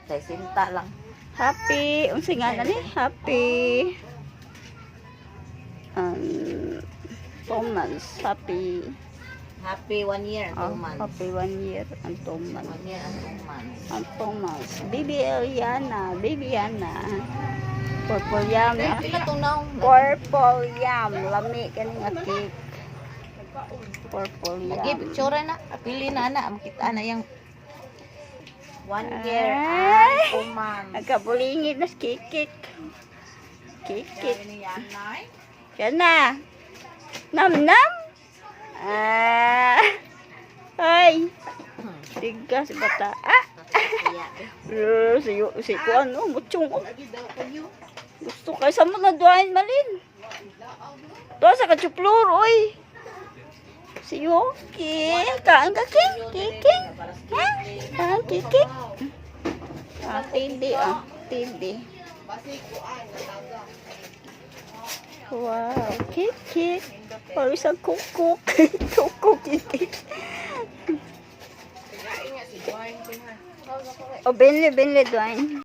Say sinta lang. Happy. Unsa nga na ni? Happy. 2 months. Happy. Happy 1 year and 2 months. Happy 1 year and 2 months. 1 year and 2 months. Ang 2 months. Baby Eliana. Baby Yana. Purple yam. Pila tunaw. Purple yam. Lami ka nga cake. Purple Lagi yam. picture na. Pili na ana. Makita na yung 1 year Ay. and 2 months. Nagkabulingid na kikik. Kikik. Sabi ni Yanay. Yan na. Nam-nam. Ay. Tigas bata. Si Kuan, mutsong. Gusto kayo sa mga duwain malin. Doon sa kachuplor, oy. Si Yoki. Kaan ka, King? Kiking? Ha? Kaan, Kiking? TV, TV. Wow, Kiki. Parang isang kukuk. Kukuk, Kiki. O, binli, Dwayne.